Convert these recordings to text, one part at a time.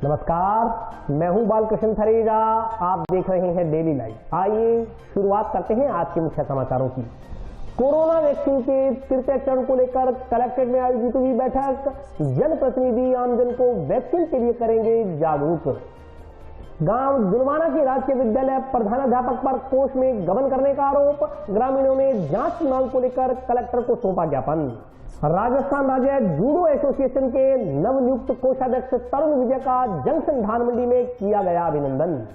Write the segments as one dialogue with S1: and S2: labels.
S1: नमस्कार, मैं हूं बालकृष्ण थरेजा। आप देख रहे हैं डेली लाइव। आइए शुरुआत करते हैं आज के मुख्य समाचारों की। कोरोना वैक्सीन के तृतीय चरण को लेकर कलेक्ट्रेट में आयोजित हुई बैठक। जनप्रतिनिधि आमजन को वैक्सीन के लिए करेंगे जागरूक। गांव दुलवाना के राजकीय विद्यालय प्रधानाध्यापक पर कोष में गबन करने का आरोप। ग्रामीणों ने जांच की मांग को लेकर कलेक्टर को सौंपा ज्ञापन। राजस्थान राज्य जूडो एसोसिएशन के नवनियुक्त कोषाध्यक्ष तरुण विजय का जंक्शन धान मंडी में किया गया अभिनंदन।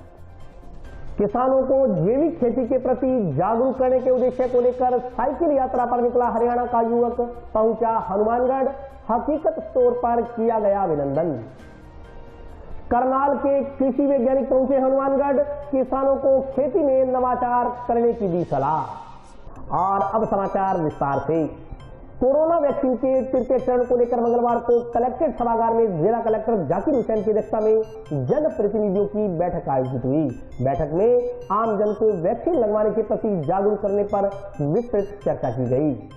S1: किसानों को जैविक खेती के प्रति जागरूक करने के उद्देश्य को लेकर साइकिल यात्रा पर निकला हरियाणा का युवक पहुंचा हनुमानगढ़। हकीकत स्टोर पर किया गया अभिनंदन। करनाल के कृषि वैज्ञानिक पहुंचे हनुमानगढ़। किसानों को खेती में नवाचार करने की दी सलाह। और अब समाचार विस्तार से। कोरोना वैक्सीन के तृतीय चरण को लेकर मंगलवार को कलेक्ट्रेट सभागार में जिला कलेक्टर जाकिर हुसैन की अध्यक्षता में जनप्रतिनिधियों की बैठक आयोजित हुई। बैठक में आमजन को वैक्सीन लगवाने के प्रति जागरूक करने पर विस्तृत चर्चा की गई।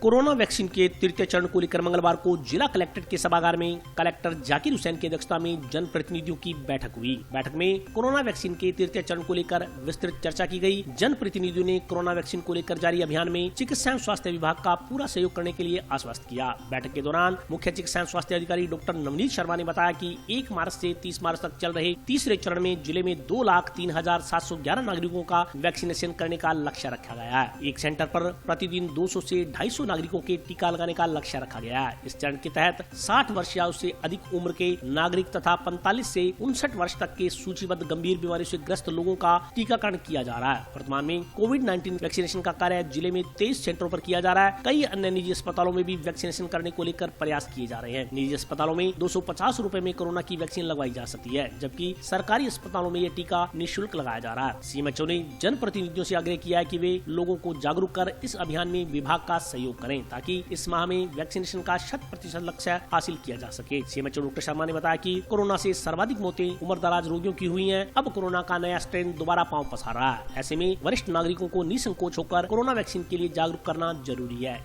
S2: कोरोना वैक्सीन के तृतीय चरण को लेकर मंगलवार को जिला कलेक्ट्रेट के सभागार में कलेक्टर जाकिर हुसैन की अध्यक्षता में जनप्रतिनिधियों की बैठक हुई। बैठक में कोरोना वैक्सीन के तृतीय चरण को लेकर विस्तृत चर्चा की गई। जनप्रतिनिधियों ने कोरोना वैक्सीन को लेकर जारी अभियान में चिकित्सा एवं स्वास्थ्य विभाग का पूरा सहयोग करने के लिए आश्वस्त किया। बैठक के दौरान मुख्य चिकित्सा एवं स्वास्थ्य अधिकारी डॉक्टर नवनीत शर्मा ने बताया कि 1 मार्च से 30 मार्च तक चल रहे तीसरे चरण में जिले में 2,03,711 नागरिकों का वैक्सीनेशन करने का लक्ष्य रखा गया है। एक सेंटर पर प्रतिदिन 200 से 250 नागरिकों के टीका लगाने का लक्ष्य रखा गया है। इस चरण के तहत 60 वर्ष या उससे अधिक उम्र के नागरिक तथा 45 से 59 वर्ष तक के सूचीबद्ध गंभीर बीमारी से ग्रस्त लोगों का टीकाकरण किया जा रहा है। वर्तमान में कोविड-19 वैक्सीनेशन का कार्य जिले में 23 सेंटरों पर किया जा रहा है। कई अन्य निजी अस्पतालों में भी वैक्सीनेशन करने को लेकर प्रयास किए जा रहे हैं। निजी अस्पतालों में 250 रुपए में कोरोना की वैक्सीन लगवाई जा सकती है, जबकि सरकारी अस्पतालों में यह टीका निःशुल्क लगाया जा रहा है। सीएमएचओ ने जनप्रतिनिधियों से आग्रह किया है कि वे लोगों को जागरूक कर इस अभियान में विभाग का सहयोग करें ताकि इस माह में वैक्सीनेशन का 100% लक्ष्य हासिल किया जा सके। सीएमएचओ डॉक्टर शर्मा ने बताया कि कोरोना से सर्वाधिक मौतें उम्रदराज रोगियों की हुई हैं। अब कोरोना का नया स्ट्रेन दोबारा पांव पसार रहा है। ऐसे में वरिष्ठ नागरिकों को निसंकोच होकर कोरोना वैक्सीन के लिए जागरूक करना जरूरी है।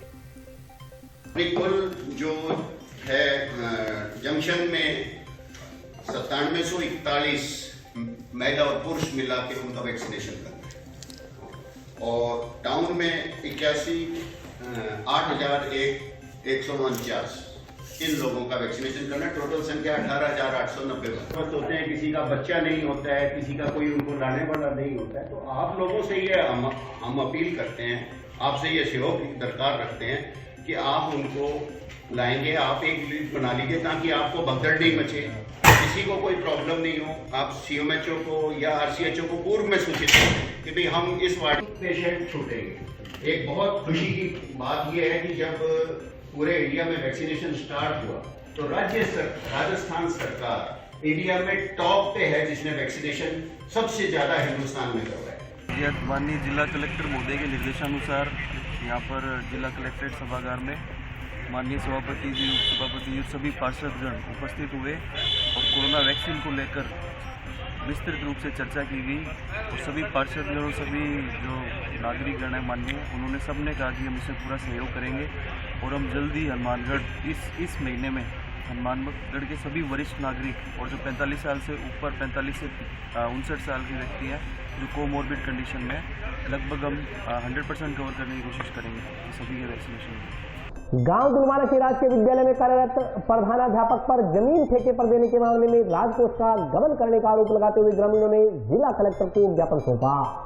S3: कुल जो है जंक्शन में 9741 महिला और पुरुष मिला के उनका वैक्सीनेशन करना है और टाउन में 8,149 इन लोगों का वैक्सीनेशन करना। टोटल संख्या 18,890 होते हैं। किसी का बच्चा नहीं होता है, किसी का कोई उनको लाने वाला नहीं होता है। तो आप लोगों से ये हम अपील करते हैं, आपसे ये सहयोग दरकार रखते हैं कि आप उनको लाएंगे। आप एक लिस्ट बना लीजिए ताकि आपको भगदड़ नहीं मचे, किसी को कोई प्रॉब्लम नहीं हो। आप सीएमएचओ को या आरसीएचओ को पूर्व में सूचित करें कि भाई हम इस वार्ड पेशेंट छूटेंगे। एक बहुत खुशी की बात यह है कि जब पूरे इंडिया में वैक्सीनेशन स्टार्ट हुआ तो राजस्थान सरकार इंडिया में टॉप पे है, जिसने वैक्सीनेशन सबसे ज्यादा हिंदुस्तान में करवाया है।
S4: माननीय जिला कलेक्टर महोदय के निर्देशानुसार यहाँ पर जिला कलेक्ट्रेट सभागार में माननीय सभापति जी, उपसभापति जी, सभी पार्षदगण उपस्थित हुए और कोरोना वैक्सीन को लेकर विस्तृत रूप से चर्चा की गई। और सभी पार्षदगणों, सभी जो नागरिकगण हैं माननीय, उन्होंने सबने कहा कि हम इसमें पूरा सहयोग करेंगे और हम जल्दी हनुमानगढ़ इस महीने में हनुमानगढ़ के सभी वरिष्ठ नागरिक और जो 45 साल से ऊपर 45 से 59 साल के व्यक्ति हैं जो कोमॉर्बिड कंडीशन में, लगभग हम 100% कवर करने की कोशिश करेंगे सभी के वैक्सीनेशन।
S1: गांव दुलवाना के राजकीय विद्यालय में कार्यरत प्रधानाध्यापक पर जमीन ठेके पर देने के मामले में राजकोष का गबन करने का आरोप लगाते हुए ग्रामीणों ने जिला कलेक्टर को ज्ञापन सौंपा।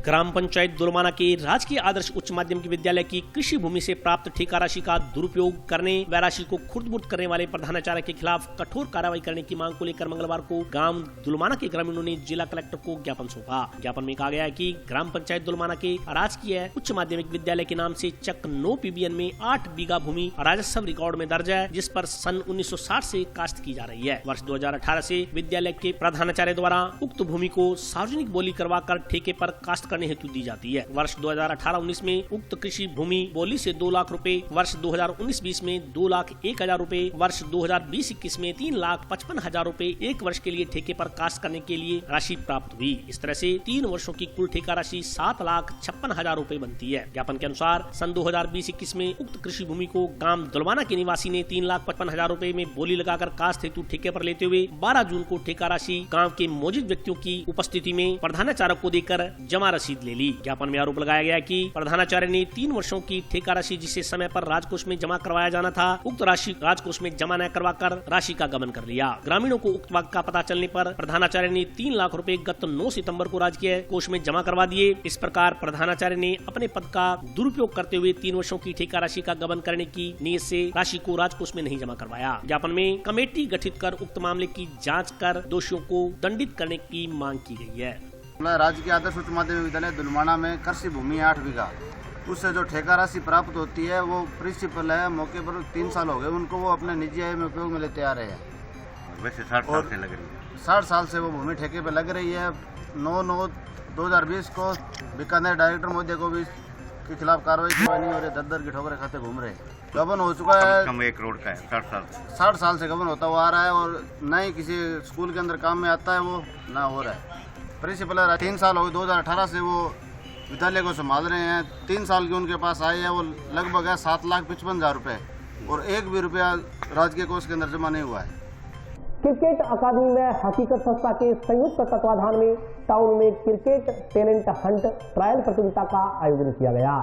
S2: ग्राम पंचायत दुलमाना के राजकीय आदर्श उच्च माध्यमिक विद्यालय की कृषि भूमि से प्राप्त ठेका राशि का दुरुपयोग करने व राशि को खुर्द-बुर्द करने वाले प्रधानाचार्य के खिलाफ कठोर कार्रवाई करने की मांग को लेकर मंगलवार को गांव दुलमाना के ग्रामीणों ने जिला कलेक्टर को ज्ञापन सौंपा। ज्ञापन में कहा गया है कि ग्राम पंचायत दुलमाना के राजकीय उच्च माध्यमिक विद्यालय के नाम से चक 9 PBN में 8 बीघा भूमि राजस्व रिकॉर्ड में दर्ज है, जिस पर सन 1960 से काश्त की जा रही है। वर्ष 2018 से विद्यालय के प्रधानाचार्य द्वारा उक्त भूमि को सार्वजनिक बोली करवा कर ठेके पर काश्त करने हेतु दी जाती है। वर्ष 2018-19 में उक्त कृषि भूमि बोली से 2 लाख रुपए, वर्ष 2019-20 में 2,01,000 रुपए, वर्ष 2020-21 में 3,55,000 रुपए एक वर्ष के लिए ठेके पर काश्त करने के लिए राशि प्राप्त हुई। इस तरह से 3 वर्षों की कुल ठेका राशि 7,56,000 रुपए बनती है। ज्ञापन के अनुसार सन 2020-21 में उक्त कृषि भूमि को गांव दलवाना के निवासी ने 3,55,000 रुपए में बोली लगाकर काश्त हेतु ठेके पर लेते हुए 12 जून को ठेका राशि गांव के मौजूद व्यक्तियों की उपस्थिति में प्रधानाचार्य को देकर जमा रसीद ले ली। ज्ञापन में आरोप लगाया गया कि प्रधानाचार्य ने 3 वर्षों की ठेका राशि जिसे समय पर राजकोष में जमा करवाया जाना था, उक्त राशि राजकोष में जमा न करवाकर राशि का गबन कर लिया। ग्रामीणों को उक्त वाक्य का पता चलने पर प्रधानाचार्य ने 3 लाख रुपए गत 9 सितंबर को राजकीय कोष में जमा करवा दिए। इस प्रकार प्रधानाचार्य ने अपने पद का दुरुपयोग करते हुए 3 वर्षों की ठेका राशि का गबन करने की नीयत से राशि को राजकोष में नहीं जमा करवाया। ज्ञापन में कमेटी गठित कर उक्त मामले की जाँच कर दोषियों को दंडित करने की मांग की गई है।
S5: राजकीय आदर्श उच्च माध्यमिक विद्यालय दुलमाना में कृषि भूमि 8 बीघा, उससे जो ठेका राशि प्राप्त होती है वो प्रिंसिपल है, मौके पर 3 साल हो गए उनको, वो अपने निजी आय में उपयोग में लेते आ रहे हैं।
S3: वैसे 60 साल से लग रही है,
S5: 60 साल से वो भूमि ठेके पे लग रही है। 9/9/2020 को बीकानेर डायरेक्टर महोदय को भी के खिलाफ कार्रवाई की नहीं हो रही, दर की ठोकरें खाते घूम रहे हैं। गबन हो चुका है,
S3: कम 1 करोड़ का है,
S5: 60 साल से गबन होता हुआ आ रहा है और न ही किसी स्कूल के अंदर काम में आता है, वो ना हो रहा है। प्रिंसिपल 3 साल हो गए, 2018 से वो विद्यालय को संभाल रहे हैं। 3 साल के उनके पास आए हैं, वो लगभग है 7,55,000 रुपए और 1 भी रुपया राजकीय कोष के अंदर जमा नहीं हुआ है।
S1: क्रिकेट अकादमी में हकीकत संस्था के संयुक्त तत्वाधान में टाउन में क्रिकेट टैलेंट हंट ट्रायल प्रतियोगिता का आयोजन किया गया।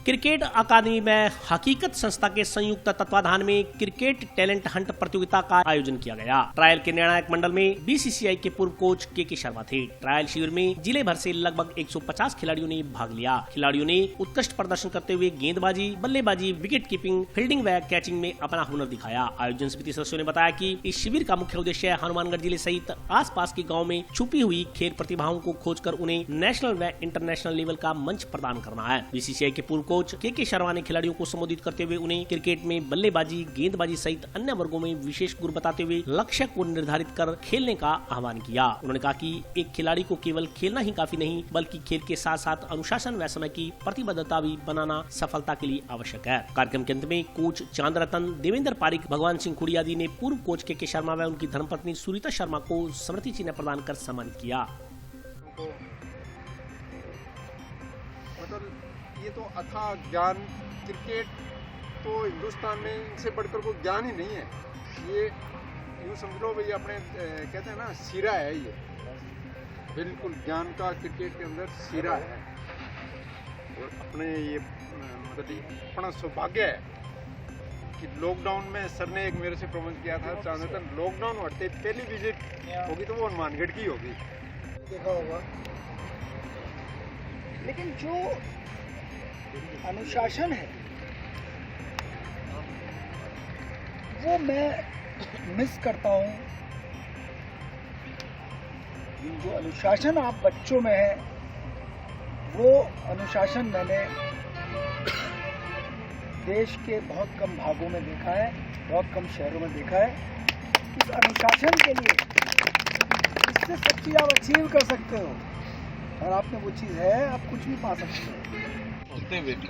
S2: क्रिकेट अकादमी में हकीकत संस्था के संयुक्त तत्वाधान में क्रिकेट टैलेंट हंट प्रतियोगिता का आयोजन किया गया। ट्रायल के निर्णायक मंडल में बीसीसीआई के पूर्व कोच के शर्मा थे। ट्रायल शिविर में जिले भर से लगभग 150 खिलाड़ियों ने भाग लिया। खिलाड़ियों ने उत्कृष्ट प्रदर्शन करते हुए गेंदबाजी, बल्लेबाजी, विकेट कीपिंग, फील्डिंग व कैचिंग में अपना हुनर दिखाया। आयोजन समिति सदस्यों ने बताया कि इस शिविर का मुख्य उद्देश्य हनुमानगढ़ जिले सहित आसपास के गाँव में छुपी हुई खेल प्रतिभाओं को खोजकर उन्हें नेशनल व इंटरनेशनल लेवल का मंच प्रदान करना है। बीसीसीआई के पूर्व कोच के शर्मा ने खिलाड़ियों को संबोधित करते हुए उन्हें क्रिकेट में बल्लेबाजी, गेंदबाजी सहित अन्य वर्गों में विशेष गुण बताते हुए लक्ष्य को निर्धारित कर खेलने का आह्वान किया। उन्होंने कहा कि एक खिलाड़ी को केवल खेलना ही काफी नहीं, बल्कि खेल के साथ साथ अनुशासन व समय की प्रतिबद्धता भी बनाना सफलता के लिए आवश्यक है। कार्यक्रम के अंत में कोच चांद रतन, देवेंद्र पारिक, भगवान सिंह खुड़ी आदि ने पूर्व कोच के शर्मा व उनकी धर्मपत्नी सुरीता शर्मा को स्मृति चिन्ह प्रदान कर सम्मानित किया।
S6: ये तो अथाह ज्ञान, क्रिकेट तो हिंदुस्तान में इनसे बढ़कर कोई ज्ञान ही नहीं है। ये यूँ समझ लो भाई, अपने कहते हैं ना सिरा है, ये बिल्कुल ज्ञान का क्रिकेट के अंदर सिरा है। और अपने ये मतलब अपना सौभाग्य है कि लॉकडाउन में सर ने एक मेरे से प्रबंध किया था, चांदन लॉकडाउन हटते पहली विजिट होगी तो वो हनुमानगढ़ की होगी, देखा होगा।
S7: लेकिन जो अनुशासन है वो मैं मिस करता हूँ। जो अनुशासन आप बच्चों में है वो अनुशासन मैंने देश के बहुत कम भागों में देखा है, बहुत कम शहरों में देखा है। इस अनुशासन के लिए इससे सब चीज़ आप अचीव कर सकते हो और आप में वो चीज़ है, आप कुछ भी पा सकते हो।
S8: होते हुए भी,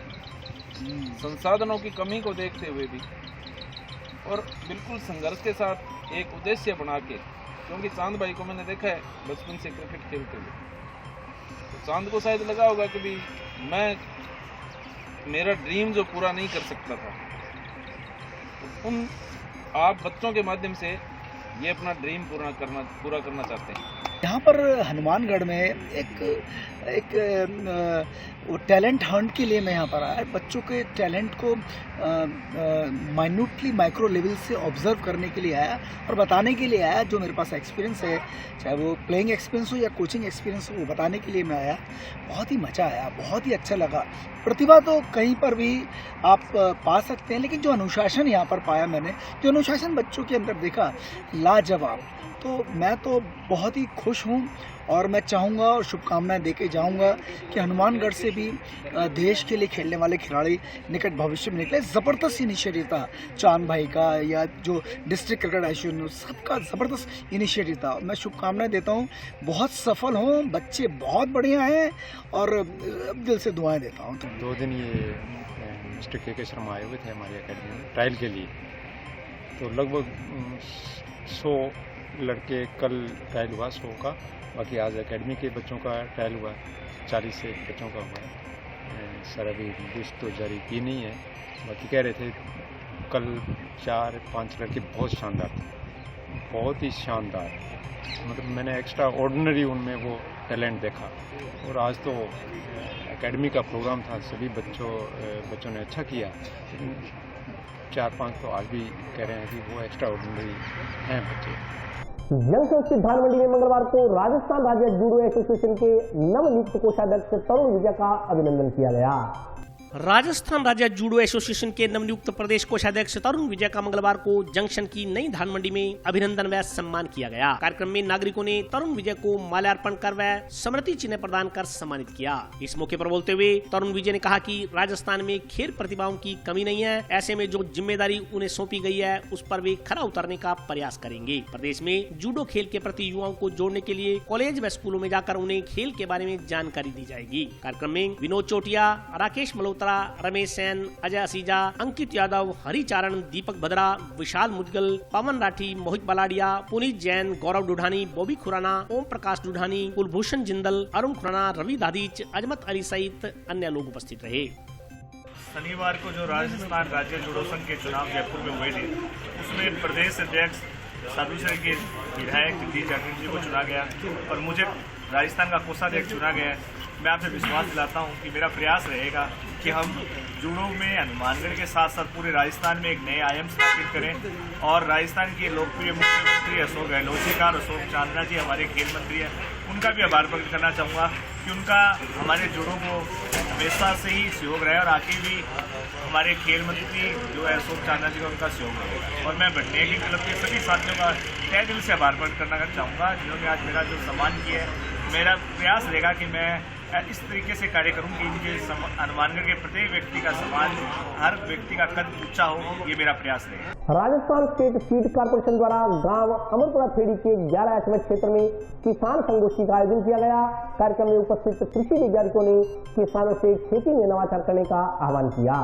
S8: संसाधनों की कमी को देखते हुए भी और बिल्कुल संघर्ष के साथ एक उद्देश्य बना के, क्योंकि चांद भाई को मैंने देखा है बचपन से क्रिकेट खेलते हुए, तो चांद को शायद लगा होगा कि भी मैं मेरा ड्रीम जो पूरा नहीं कर सकता था, तो उन आप बच्चों के माध्यम से ये अपना ड्रीम पूरा करना चाहते हैं।
S7: यहाँ पर हनुमानगढ़ में एक वो टैलेंट हंट के लिए मैं यहाँ पर आया, बच्चों के टैलेंट को माइन्यूटली माइक्रो लेवल से ऑब्जर्व करने के लिए आया और बताने के लिए आया। जो मेरे पास एक्सपीरियंस है, चाहे वो प्लेइंग एक्सपीरियंस हो या कोचिंग एक्सपीरियंस हो, वो बताने के लिए मैं आया। बहुत ही मज़ा आया, बहुत ही अच्छा लगा। प्रतिभा तो कहीं पर भी आप पा सकते हैं, लेकिन जो अनुशासन यहाँ पर पाया मैंने, जो अनुशासन बच्चों के अंदर देखा, लाजवाब। तो मैं तो बहुत ही खुश हूँ और मैं चाहूँगा और शुभकामनाएं देके चाहूँगा कि हनुमानगढ़ से भी देश के लिए खेलने वाले खिलाड़ी निकट भविष्य में निकले। ज़बरदस्त इनिशिएटिव था चांद भाई का या जो डिस्ट्रिक्ट क्रिकेट एसोसिएशन, सबका ज़बरदस्त इनिशिएटिव था। मैं शुभकामनाएं देता हूँ, बहुत सफल हों, बच्चे बहुत बढ़िया हैं और दिल से दुआएं देता हूँ।
S9: 2 दिन ये मिस्टर के शर्मा आए हुए थे हमारी एकेडमी में ट्रायल के लिए, तो लगभग 100 लड़के कल ट्रायल हुआ 100 का, बाकी आज एकेडमी के बच्चों का ट्रायल हुआ 40 से बच्चों का हुआ है। सर अभी लिस्ट तो जारी की नहीं है, बाकी कह रहे थे कल 4-5 लड़के बहुत शानदार थे, बहुत ही शानदार, मतलब मैंने एक्स्ट्रा ऑर्डिनरी उनमें वो टैलेंट देखा। और आज तो एकेडमी का प्रोग्राम था, सभी बच्चों ने अच्छा किया। 4-5 तो आज भी कह रहे हैं कि वो एक्स्ट्रा ऑर्डिनरी हैं बच्चे।
S1: जनसंस्कृत धान मंडी में मंगलवार को राजस्थान राज्य जूडो एसोसिएशन के नवनियुक्त कोषाध्यक्ष तरुण विजय का अभिनंदन किया गया।
S2: राजस्थान राज्य जूडो एसोसिएशन के नवनियुक्त प्रदेश कोषाध्यक्ष तरुण विजय का मंगलवार को जंक्शन की नई धान मंडी में अभिनंदन व सम्मान किया गया। कार्यक्रम में नागरिकों ने तरुण विजय को माल्यार्पण कर व स्मृति चिन्ह प्रदान कर सम्मानित किया। इस मौके पर बोलते हुए तरुण विजय ने कहा कि राजस्थान में खेल प्रतिभाओं की कमी नहीं है, ऐसे में जो जिम्मेदारी उन्हें सौंपी गई है उस पर वे खरा उतरने का प्रयास करेंगे। प्रदेश में जूडो खेल के प्रति युवाओं को जोड़ने के लिए कॉलेज व स्कूलों में जाकर उन्हें खेल के बारे में जानकारी दी जाएगी। कार्यक्रम में विनोद चोटिया, राकेश मल्होत्रा, रमेश सेन, अजय असीजा, अंकित यादव, हरिचारण, दीपक भद्रा, विशाल मुदगल, पवन राठी, मोहित बलाडिया, पुनीत जैन, गौरव डुढानी, बॉबी खुराना, ओम प्रकाश डुढानी, कुलभूषण जिंदल, अरुण खुराना, रवि दादीच, अजमत अली सहित अन्य लोग उपस्थित रहे।
S10: शनिवार को जो राजस्थान राज्य जूडो संघ के चुनाव जयपुर में हुए थे, उसमें प्रदेश अध्यक्ष साधुशर के विधायक जगदीश जागीर जी को चुना गया और मुझे राजस्थान का कोषाध्यक्ष चुना गया है। मैं आपसे विश्वास दिलाता हूं कि मेरा प्रयास रहेगा कि हम जूडो में हनुमानगढ़ के साथ साथ पूरे राजस्थान में एक नए आयाम स्थापित करें और राजस्थान के लोकप्रिय मुख्यमंत्री अशोक गहलोत अशोक चांदना जी हमारे खेल मंत्री हैं, उनका भी आभार प्रकट करना चाहूँगा कि उनका हमारे जूडो को हमेशा से ही सहयोग रहा है और आगे भी हमारे खेल मंत्री जो है अशोक चांदना जी का उनका सहयोग रहेगा। और मैं भटनेगी क्लब के सभी साथियों का तहे दिल से आभार प्रकट करना चाहूँगा जिन्होंने आज मेरा जो सम्मान किया है। मेरा प्रयास रहेगा कि मैं इस तरीके से कार्य करूं कि इनके हनुमानगढ़ के प्रत्येक व्यक्ति का सम्मान, हर व्यक्ति का कद ऊंचा हो, ये मेरा प्रयास रहेगा।
S1: राजस्थान स्टेट सीड कारपोरेशन द्वारा गांव अमरपुरा खेड़ी के 11 एचएमएच क्षेत्र में किसान संगोष्ठी का आयोजन किया गया। कार्यक्रम में उपस्थित कृषि वैज्ञानिकों ने किसानों से खेती में नवाचार करने का आह्वान किया।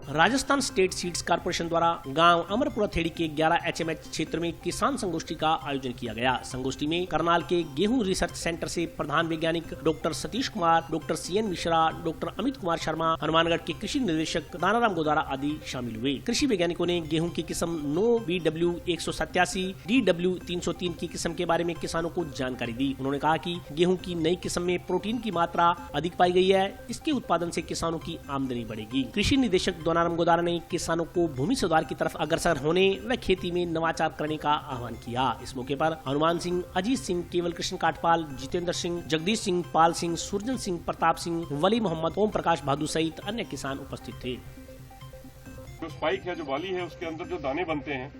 S2: राजस्थान स्टेट सीड्स कारपोरेशन द्वारा गांव अमरपुरा खेड़ी के 11 एचएमएच क्षेत्र में किसान संगोष्ठी का आयोजन किया गया। संगोष्ठी में करनाल के गेहूं रिसर्च सेंटर से प्रधान वैज्ञानिक doctor Satish Kumar, doctor CN Mishra, doctor Amit Kumar Sharma, Hanumangarh के कृषि निदेशक दानाराम गोदारा आदि शामिल हुए। कृषि वैज्ञानिकों ने गेहूं की किस्म 9 BW 187, DW 303 की किस्म के बारे में किसानों को जानकारी दी। उन्होंने कहा कि गेहूं की नई किस्म में प्रोटीन की मात्रा अधिक पाई गई है, इसके उत्पादन से किसानों की आमदनी बढ़ेगी। कृषि निदेशक दानाराम गोदारा ने किसानों को भूमि सुधार की तरफ अग्रसर होने व खेती में नवाचार करने का आह्वान किया। इस मौके पर हनुमान सिंह, अजीत सिंह, केवल कृष्ण काटपाल, जितेंद्र सिंह, जगदीश सिंह, पाल सिंह, सुरजन सिंह, प्रताप सिंह, वली मोहम्मद, ओम प्रकाश बहादुर सहित अन्य किसान उपस्थित थे।
S11: जो स्पाइक है, जो बाली है, उसके अंदर जो दाने बनते हैं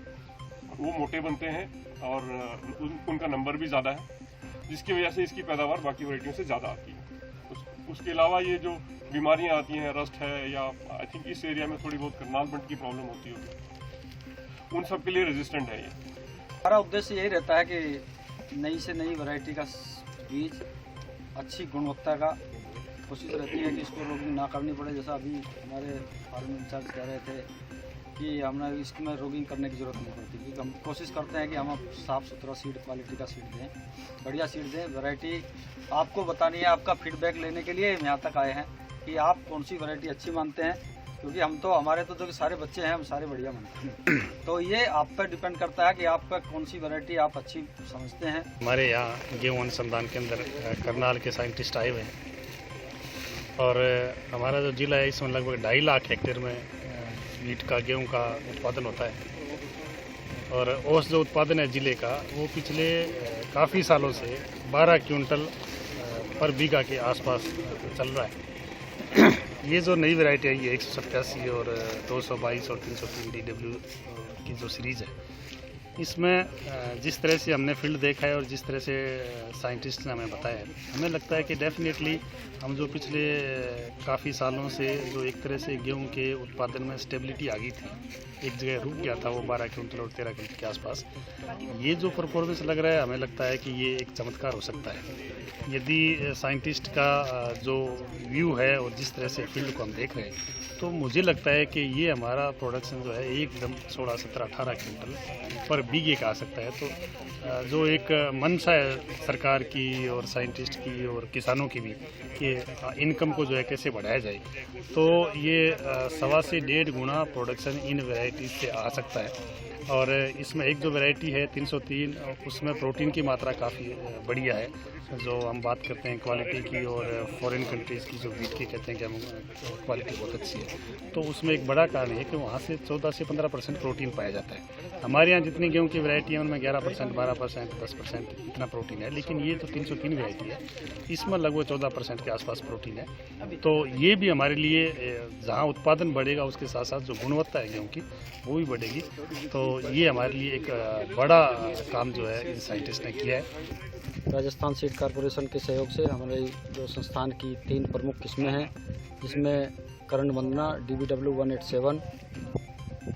S11: वो मोटे बनते हैं और उनका नंबर भी ज्यादा है, जिसकी वजह से इसकी पैदावार बाकी वैरायटियों से ज्यादा आती है। उसके अलावा ये जो बीमारियां आती हैं, रस्ट है या आई थिंक इस एरिया में थोड़ी बहुत करनाल बंट की प्रॉब्लम होती होगी, उन सब के लिए रेजिस्टेंट है ये।
S12: हमारा उद्देश्य यही रहता है कि नई से नई वैरायटी का बीज अच्छी गुणवत्ता का कोशिश रहती है कि इसको रोगिंग ना करनी पड़े। जैसा अभी हमारे फार्म इंचार्ज कह रहे थे कि हमें इसमें रोगिंग करने की ज़रूरत नहीं पड़ती, क्योंकि हम कोशिश करते हैं कि हम साफ़ सुथरा सीड, क्वालिटी का सीड दें, बढ़िया सीड दें। वैरायटी आपको बतानी है, आपका फीडबैक लेने के लिए हम यहाँ तक आए हैं कि आप कौन सी वैरायटी अच्छी मानते हैं, क्योंकि हम तो हमारे तो जो सारे बच्चे हैं हम सारे बढ़िया मानते हैं। तो ये आप पर डिपेंड करता है कि आपका कौन सी वैरायटी आप अच्छी समझते हैं।
S13: हमारे यहाँ गेहूँ अनुसंधान के अंदर करनाल के साइंटिस्ट आए हुए हैं और हमारा जो जिला है इसमें लगभग 2.5 लाख हेक्टेयर में वीट का, गेहूं का उत्पादन होता है और औसत जो उत्पादन है जिले का वो पिछले काफ़ी सालों से 12 क्विंटल पर बीघा के आसपास चल रहा है। ये जो नई वैरायटी है ये 187 और 222 और 303 DW की जो सीरीज़ है, इसमें जिस तरह से हमने फील्ड देखा है और जिस तरह से साइंटिस्ट ने हमें बताया है, हमें लगता है कि डेफिनेटली हम जो पिछले काफ़ी सालों से जो एक तरह से गेहूं के उत्पादन में स्टेबिलिटी आ गई थी, एक जगह रुक गया था वो 12 क्विंटल और 13 क्विंटल के आसपास, ये जो परफॉर्मेंस लग रहा है हमें लगता है कि ये एक चमत्कार हो सकता है। यदि साइंटिस्ट का जो व्यू है और जिस तरह से फील्ड को हम देख रहे हैं, तो मुझे लगता है कि ये हमारा प्रोडक्शन जो है एकदम 16, 17, 18 क्विंटल पर बीघे का आ सकता है। तो जो एक मंशा है सरकार की और साइंटिस्ट की और किसानों की भी कि इनकम को जो है कैसे बढ़ाया जाए, तो ये 1.25 से 1.5 गुना प्रोडक्शन इन वैरायटी से आ सकता है। और इसमें एक जो वैरायटी है 303, उसमें प्रोटीन की मात्रा काफ़ी बढ़िया है। जो हम बात करते हैं क्वालिटी की और फॉरेन कंट्रीज़ की जो वीट की कहते हैं कि हम क्वालिटी बहुत अच्छी है, तो उसमें एक बड़ा कारण है कि वहाँ से 14 से 15% प्रोटीन पाया जाता है। हमारे यहाँ जितनी गेहूं की वैरायटी है उनमें 11%, 12%, 10% इतना प्रोटीन है, लेकिन ये तो 303 वैरायटी है, इसमें लगभग 14% के आसपास प्रोटीन है। तो ये भी हमारे लिए जहाँ उत्पादन बढ़ेगा उसके साथ साथ जो गुणवत्ता है गेहूँ की वो भी बढ़ेगी। तो ये हमारे लिए एक बड़ा काम जो है इन साइंटिस्ट ने किया है।
S12: राजस्थान सीड कॉरपोरेशन के सहयोग से हमारे जो संस्थान की 3 प्रमुख किस्में हैं, जिसमें करण वंदना DBW 187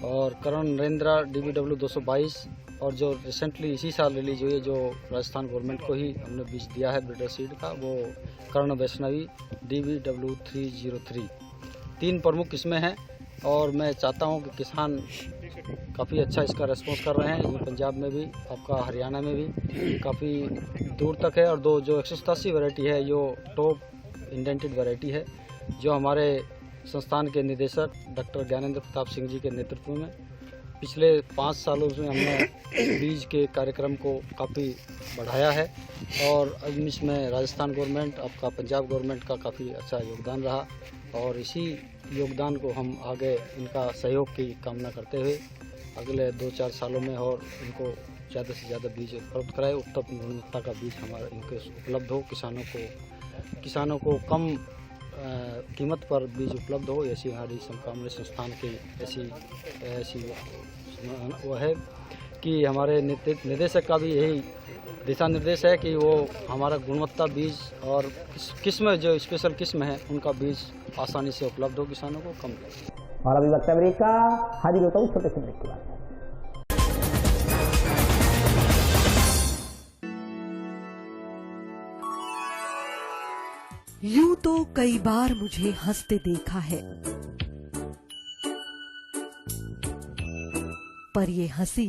S12: और करण नरेंद्र DBW 222 और जो रिसेंटली इसी साल रिलीज हुई है, जो राजस्थान गवर्नमेंट को ही हमने बीज दिया है ब्रीडर सीड का, वो कर्ण वैष्णवी DBW 303। 3 प्रमुख किस्में हैं और मैं चाहता हूं कि किसान काफ़ी अच्छा इसका रिस्पॉन्स कर रहे हैं। ये पंजाब में भी, आपका हरियाणा में भी काफ़ी दूर तक है। और दो जो 187 वैरायटी है, जो टॉप इंडेंटेड वैरायटी है, जो हमारे संस्थान के निदेशक डॉक्टर ज्ञानेंद्र प्रताप सिंह जी के नेतृत्व में पिछले 5 सालों से हमने बीज के कार्यक्रम को काफ़ी बढ़ाया है। और अब इसमें राजस्थान गवर्नमेंट, आपका पंजाब गवर्नमेंट का काफ़ी अच्छा योगदान रहा और इसी योगदान को हम आगे इनका सहयोग की कामना करते हुए अगले 2-4 सालों में और इनको ज़्यादा से ज़्यादा बीज उपलब्ध कराए, उत्तम गुणवत्ता का बीज हमारा इनके उपलब्ध हो, किसानों को कम कीमत पर बीज उपलब्ध हो, ऐसी हमारी समकामनी संस्थान की ऐसी वो है कि हमारे निदेशक का भी यही दिशा निर्देश है कि वो हमारा गुणवत्ता बीज और किस्म जो स्पेशल किस्म है उनका बीज आसानी से उपलब्ध हो किसानों को कम।
S1: और अभी वक्त अमेरिका हाजिर होता हूँ छोटे से ब्रेक के बाद।
S14: यूं तो कई बार मुझे हंसते देखा है, पर ये हंसी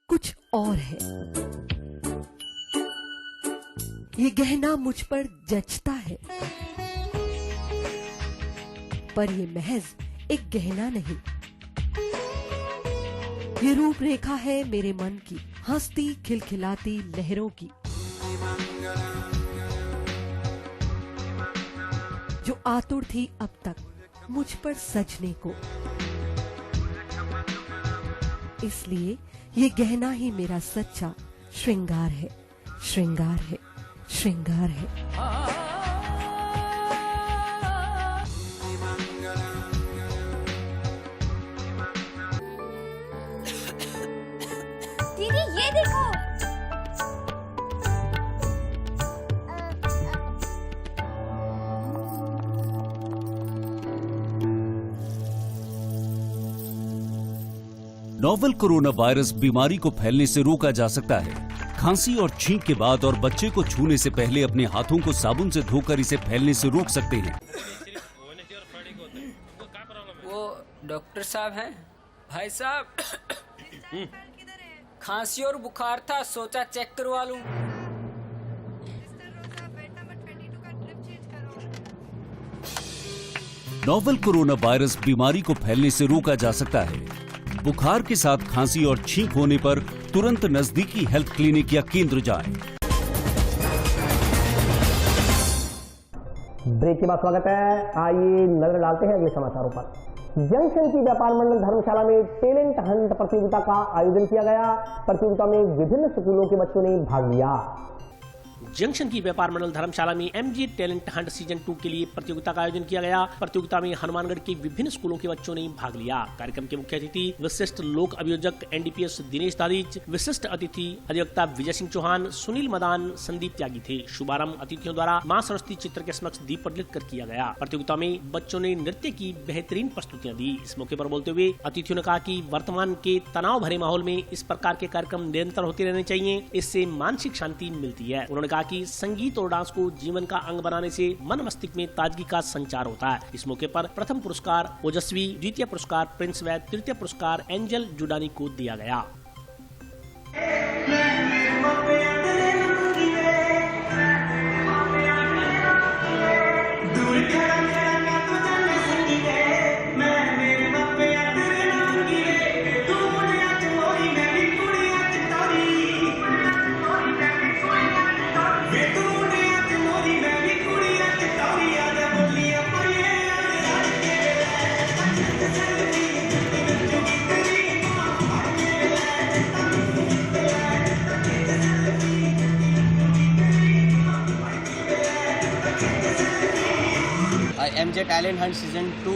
S14: कुछ और है। ये गहना मुझ पर जचता है, पर ये महज एक गहना नहीं, ये रूपरेखा है मेरे मन की, हंसती खिलखिलाती लहरों की, जो आतुर थी अब तक मुझ पर सजने को। इसलिए ये गहना ही मेरा सच्चा श्रृंगार है, श्रृंगार है, श्रृंगार है।
S15: दीदी ये देखो,
S16: नोवेल कोरोना वायरस बीमारी को फैलने से रोका जा सकता है। खांसी और छींक के बाद और बच्चे को छूने से पहले अपने हाथों को साबुन से धोकर इसे फैलने से रोक सकते हैं।
S17: वो डॉक्टर साहब हैं? भाई साहब खांसी और बुखार था, सोचा चेक करवा लूं।
S16: नोवेल कोरोना वायरस बीमारी को फैलने से रोका जा सकता है। बुखार के साथ खांसी और छींक होने पर तुरंत नजदीकी हेल्थ क्लिनिक या केंद्र जाएं।
S1: ब्रेक के बाद स्वागत है। आइए नजर डालते हैं अगले समाचारों पर। जंक्शन की व्यापार मंडल धर्मशाला में टैलेंट हंट प्रतियोगिता का आयोजन किया गया। प्रतियोगिता में विभिन्न स्कूलों के बच्चों ने भाग लिया।
S2: जंक्शन की व्यापार मंडल धर्मशाला में MG टैलेंट हंट सीजन 2 के लिए प्रतियोगिता का आयोजन किया गया। प्रतियोगिता में हनुमानगढ़ के विभिन्न स्कूलों के बच्चों ने भाग लिया। कार्यक्रम के मुख्य अतिथि विशिष्ट लोक अभियोजक NDPS दिनेश दादीच, विशिष्ट अतिथि अधिवक्ता विजय सिंह चौहान, सुनील मदान, संदीप त्यागी थे। शुभारंभ अतिथियों द्वारा मां सरस्वती चित्र के समक्ष दीप प्रज्वलित कर किया गया। प्रतियोगिता में बच्चों ने नृत्य की बेहतरीन प्रस्तुतियां दी। इस मौके पर बोलते हुए अतिथियों ने कहा कि वर्तमान के तनाव भरे माहौल में इस प्रकार के कार्यक्रम निरंतर होते रहने चाहिए, इससे मानसिक शांति मिलती है। उन्होंने कहा कि संगीत और डांस को जीवन का अंग बनाने से मन मस्तिष्क में ताजगी का संचार होता है। इस मौके पर प्रथम पुरस्कार ओजस्वी, द्वितीय पुरस्कार प्रिंस वैद, तृतीय पुरस्कार एंजल जुडानी को दिया गया।
S15: MG टैलेंट हंट सीजन 2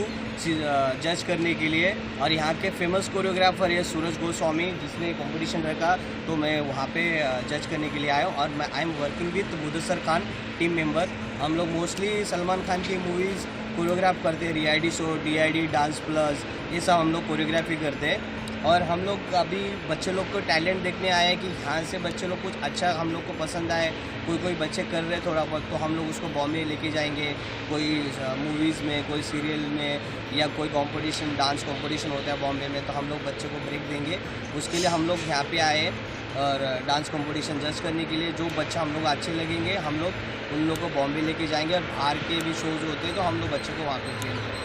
S15: जज करने के लिए, और यहाँ के फेमस कोरियोग्राफर है सूरज गोस्वामी, जिसने कंपटीशन रखा, तो मैं वहाँ पे जज करने के लिए आया हूँ। और मैं I am working with Mudassar Khan, team member. हम लोग मोस्टली सलमान खान की मूवीज़ कोरियोग्राफ करते हैं, reality show, DID, dance plus, ये सब हम लोग कोरियोग्राफी करते हैं। और हम लोग अभी बच्चे लोग को टैलेंट देखने आए हैं कि यहाँ से बच्चे लोग कुछ अच्छा हम लोग को पसंद आए। कोई बच्चे कर रहे थोड़ा बहुत, तो हम लोग उसको बॉम्बे लेके जाएंगे, कोई मूवीज़ में, कोई सीरियल में, या कोई कंपटीशन, डांस कंपटीशन होता है बॉम्बे में, तो हम लोग बच्चे को ब्रेक देंगे। उसके लिए हम लोग यहाँ पे आए और डांस कंपटीशन जज करने के लिए। जो बच्चा हम लोग अच्छे लगेंगे, हम लोग उन लोग को बॉम्बे लेके जाएंगे। और बाहर के भी शोज़ होते हैं, तो हम लोग बच्चे को वहाँ पर ट्रेन करेंगे।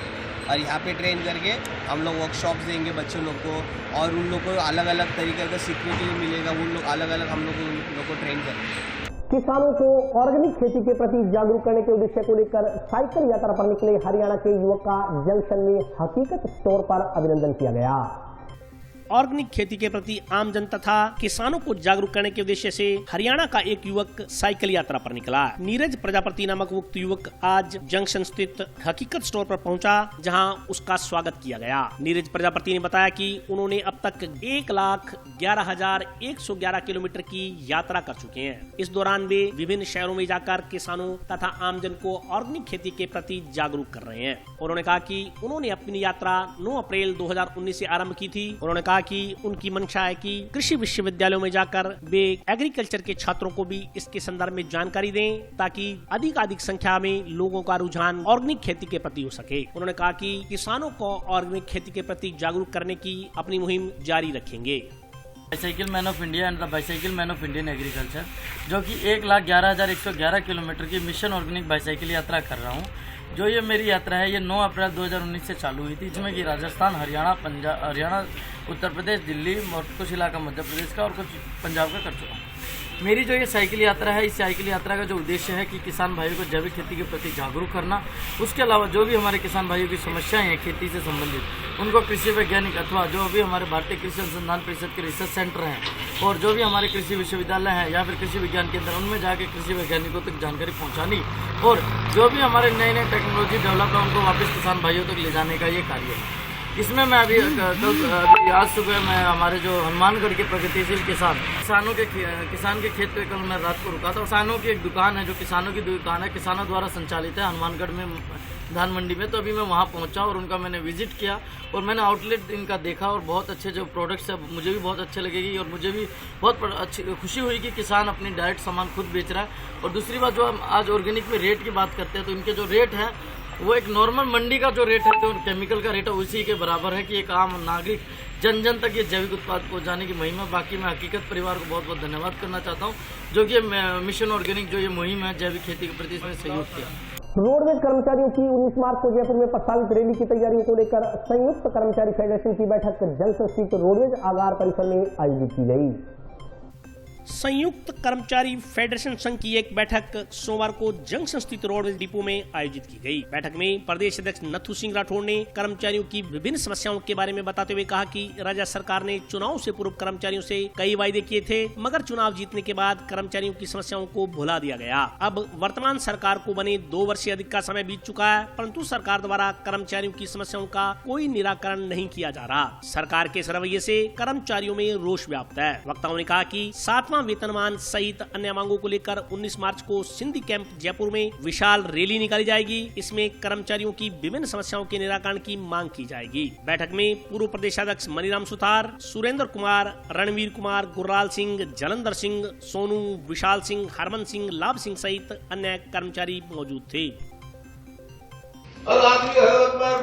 S15: और यहाँ पे ट्रेन करके हम लोग वर्कशॉप्स देंगे बच्चे लोग को, और उन लोग को अलग अलग तरीके का सीखने के लिए मिलेगा। उन लोग अलग अलग हम लोग को ट्रेन करेंगे।
S1: किसानों को ऑर्गेनिक खेती के प्रति जागरूक करने के उद्देश्य को लेकर साइकिल यात्रा पर निकले हरियाणा के युवक का जंक्शन में हकीकत स्टोर पर अभिनंदन किया गया।
S2: ऑर्गेनिक खेती के प्रति आम जन तथा किसानों को जागरूक करने के उद्देश्य से हरियाणा का एक युवक साइकिल यात्रा पर निकला। नीरज प्रजापति नामक उक्त युवक आज जंक्शन स्थित हकीकत स्टोर पर पहुंचा, जहां उसका स्वागत किया गया। नीरज प्रजापति ने बताया कि उन्होंने अब तक 1,11,111 किलोमीटर की यात्रा कर चुके हैं। इस दौरान वे विभिन्न शहरों में जाकर किसानों तथा आमजन को ऑर्गेनिक खेती के प्रति जागरूक कर रहे हैं। उन्होंने कहा कि उन्होंने अपनी यात्रा 9 अप्रैल 2019 से आरंभ की थी। उन्होंने कहा कि उनकी मंशा है कि कृषि विश्वविद्यालयों में जाकर वे एग्रीकल्चर के छात्रों को भी इसके संदर्भ में जानकारी दें, ताकि अधिक संख्या में लोगों का रुझान ऑर्गेनिक खेती के प्रति हो सके। उन्होंने कहा कि किसानों को ऑर्गेनिक खेती के प्रति जागरूक करने की अपनी मुहिम जारी रखेंगे।
S18: Bicycle man of India and the bicycle man of Indian agriculture, जो कि 1,11,111 किलोमीटर की मिशन ऑर्गेनिक बाइसाइकिल यात्रा कर रहा हूँ। जो ये मेरी यात्रा है, ये 9 अप्रैल 2019 से चालू हुई थी, जिसमें कि राजस्थान, हरियाणा, उत्तर प्रदेश, दिल्ली और कुछ इलाका मध्य प्रदेश का और कुछ पंजाब का कर चुका हूँ। मेरी जो ये साइकिल यात्रा है, इस साइकिल यात्रा का जो उद्देश्य है कि किसान भाइयों को जैविक खेती के प्रति जागरूक करना। उसके अलावा जो भी हमारे किसान भाइयों की समस्याएं हैं खेती से संबंधित, उनको कृषि वैज्ञानिक अथवा जो भी हमारे भारतीय कृषि अनुसंधान परिषद के रिसर्च सेंटर हैं और जो भी हमारे कृषि विश्वविद्यालय हैं या फिर कृषि विज्ञान केंद्र, उनमें जाके कृषि वैज्ञानिकों तक जानकारी पहुँचानी, और जो भी हमारे नए टेक्नोलॉजी डेवलप है उनको वापस किसान भाइयों तक ले जाने का ये कार्य है। इसमें मैं अभी आज सुबह मैं हमारे जो हनुमानगढ़ के प्रगतिशील किसान के खेत पे कल मैं रात को रुका था। किसानों की एक दुकान है, जो किसानों की दुकान है, किसानों द्वारा संचालित है हनुमानगढ़ में धान मंडी में। तो अभी मैं वहाँ पहुँचा और उनका मैंने विजिट किया और मैंने आउटलेट इनका देखा, और बहुत अच्छे जो प्रोडक्ट्स है मुझे भी बहुत अच्छे लगेगी, और मुझे भी बहुत अच्छी खुशी हुई कि किसान अपनी डायरेक्ट सामान खुद बेच रहा है। और दूसरी बात, जो हम आज ऑर्गेनिक में रेट की बात करते हैं, तो इनके जो रेट है वो एक नॉर्मल मंडी का जो रेट है, जो केमिकल का रेट है, उसी के बराबर है कि एक आम नागरिक जन जन तक ये जैविक उत्पाद पहुंचाने की मुहिम है। बाकी मैं हकीकत परिवार को बहुत बहुत धन्यवाद करना चाहता हूं, जो कि मिशन ऑर्गेनिक जो ये मुहिम है जैविक खेती के प्रति इसमें सहयोग किया।
S1: रोडवेज कर्मचारियों की 19 मार्च को जयपुर में प्रस्तावित रैली की तैयारियों को लेकर संयुक्त कर्मचारी फेडरेशन की बैठक जंक्शन स्थित रोडवेज आगार परिसर में आयोजित की गई।
S2: संयुक्त कर्मचारी फेडरेशन संघ की एक बैठक सोमवार को जंक्शन स्थित रोडवेज डिपो में आयोजित की गई। बैठक में प्रदेश अध्यक्ष नथु सिंह राठौड़ ने कर्मचारियों की विभिन्न समस्याओं के बारे में बताते हुए कहा कि राज्य सरकार ने चुनाव से पूर्व कर्मचारियों से कई वायदे किए थे, मगर चुनाव जीतने के बाद कर्मचारियों की समस्याओं को भुला दिया गया। अब वर्तमान सरकार को बने 2 वर्ष से अधिक का समय बीत चुका है, परंतु सरकार द्वारा कर्मचारियों की समस्याओं का कोई निराकरण नहीं किया जा रहा। सरकार के इस रवैये से कर्मचारियों में रोष व्याप्त है। वक्ताओं ने कहा कि 7वां वेतनमान सहित अन्य मांगों को लेकर 19 मार्च को सिंधी कैंप जयपुर में विशाल रैली निकाली जाएगी। इसमें कर्मचारियों की विभिन्न समस्याओं के निराकरण की मांग की जाएगी। बैठक में पूर्व प्रदेशाध्यक्ष मनीराम सुथार, सुरेंद्र कुमार, रणवीर कुमार, गुरलाल सिंह, जलंधर सिंह, सोनू, विशाल सिंह, हरमन सिंह, लाभ सिंह सहित अन्य कर्मचारी मौजूद थे।
S19: हर आदमी हर बार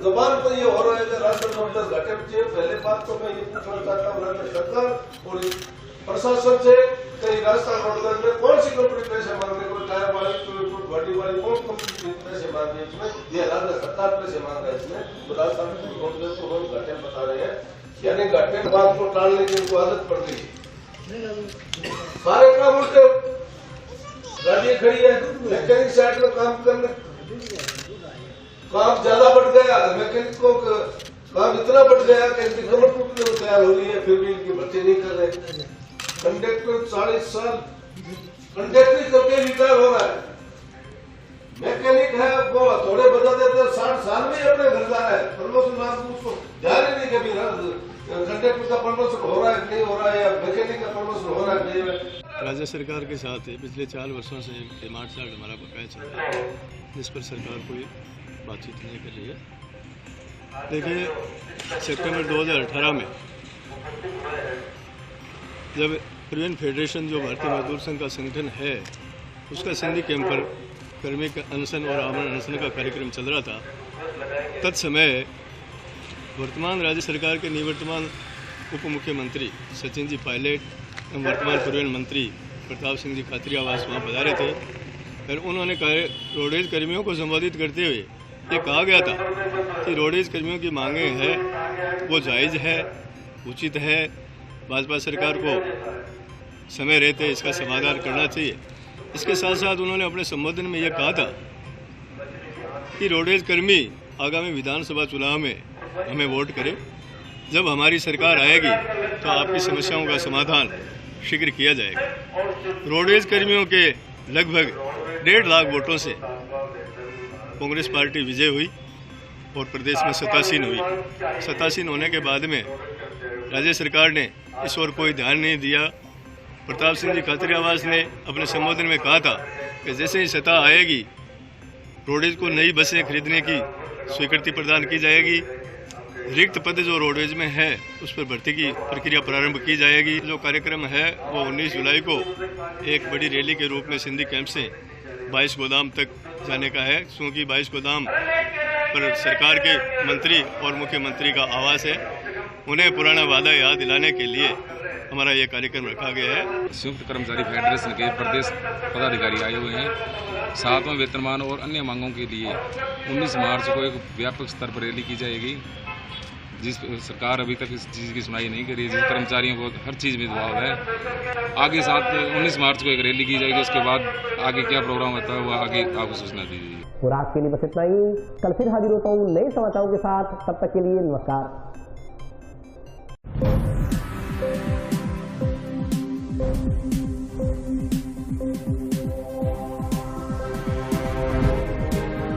S19: जबान पर ये हो रहा है कि राशन काउंटर घटे चाहिए। पहले बात तो मैं ये पूछना चाहता हूँ राज्य सरकार और प्रशासन से कहीं राजस्थान काउंटर में कौन सी कंपनी पैसे मांग रही है? कोई टायर वाली, कोई गाड़ी वाली, कौन कंपनी पैसे मांग रही है इसमें? ये राज्य सरकार पैसे मांग रहा है इसमें। तो राजस्थान काउंटर को हम घटे बता रहे हैं, यानी घटे बात को टालने की उनको आदत पड़ गई। सारे काम उल्टे, गाड़ी खड़ी है, मैकेनिक साइड में काम करने काम ज्यादा बढ़ गया, मैकेनिकों का काम इतना बढ़ गया कि इनकी कमर टूटने को तैयार हो रही है, फिर भी इनकी भर्ती नहीं कर रहे। कंडक्टर 40 साल कंडक्टरी करके रिटायर हो रहा है। मैकेनिक है वो थोड़े बदल देते 60 साल में अपने घर जा रहा है। प्रमोशन आपको उसको ध्यान ही नहीं कभी कंडक्टर का प्रमोशन हो रहा है नहीं हो रहा है, या मैकेनिक का प्रमोशन हो रहा है नहीं।
S20: राज्य सरकार के साथ पिछले 4 वर्षों से डिमांड चार्ट हमारा बकाया चल रहा है, जिस पर सरकार कोई बातचीत नहीं कर रही है। देखिए, सितंबर 2018 में जब परिवहन फेडरेशन जो भारतीय मजदूर संघ का संगठन है, उसका सिंधी कैंप पर कर्मी का अनशन और आमरण अनशन का कार्यक्रम चल रहा था, तत्समय वर्तमान राज्य सरकार के निवर्तमान उप मुख्यमंत्री सचिन जी पायलट एवं वर्तमान परिवहन मंत्री प्रताप सिंह जी खातरियावास वहाँ पधारे थे। फिर उन्होंने रोडवेज कर्मियों को संबोधित करते हुए ये कहा गया था कि रोडवेज कर्मियों की मांगें हैं वो जायज़ है, उचित है, भाजपा सरकार को समय रहते इसका समाधान करना चाहिए। इसके साथ साथ उन्होंने अपने संबोधन में ये कहा था कि रोडवेज कर्मी आगामी विधानसभा चुनाव में हमें वोट करें, जब हमारी सरकार आएगी तो आपकी समस्याओं का समाधान शीघ्र किया जाएगा। रोडवेज कर्मियों के लगभग 1.5 लाख वोटों से कांग्रेस पार्टी विजय हुई और प्रदेश में सत्तासीन हुई। सत्तासीन होने के बाद में राज्य सरकार ने इस ओर कोई ध्यान नहीं दिया। प्रताप सिंह जी खातरियावास ने अपने संबोधन में कहा था कि जैसे ही सत्ता आएगी रोडवेज को नई बसें खरीदने की स्वीकृति प्रदान की जाएगी, रिक्त पद जो रोडवेज में है उस पर भर्ती की प्रक्रिया प्रारंभ की जाएगी। जो कार्यक्रम है वो 19 जुलाई को एक बड़ी रैली के रूप में सिंधी कैंप से 22 गोदाम तक जाने का है, क्योंकि 22 गोदाम पर सरकार के मंत्री और मुख्यमंत्री का आवास है। उन्हें पुराना वादा याद दिलाने के लिए हमारा ये कार्यक्रम रखा गया है।
S21: संयुक्त कर्मचारी फेडरेशन के प्रदेश पदाधिकारी आए हुए हैं। 7वां वेतनमान और अन्य मांगों के लिए 19 मार्च को एक व्यापक स्तर पर रैली की जाएगी, जिस सरकार अभी तक इस चीज़ की सुनाई नहीं करी, जिस कर्मचारियों को हर चीज़ में दबाव है। आगे 19 मार्च को एक रैली की जाएगी, उसके बाद आगे क्या प्रोग्राम होता है वो आगे आपको सूचना दी जाएगी।
S1: और आज के लिए बस इतना ही। कल फिर हाजिर होता हूँ नए समाचारों के साथ, तब तक के लिए नमस्कार।
S14: Thank you.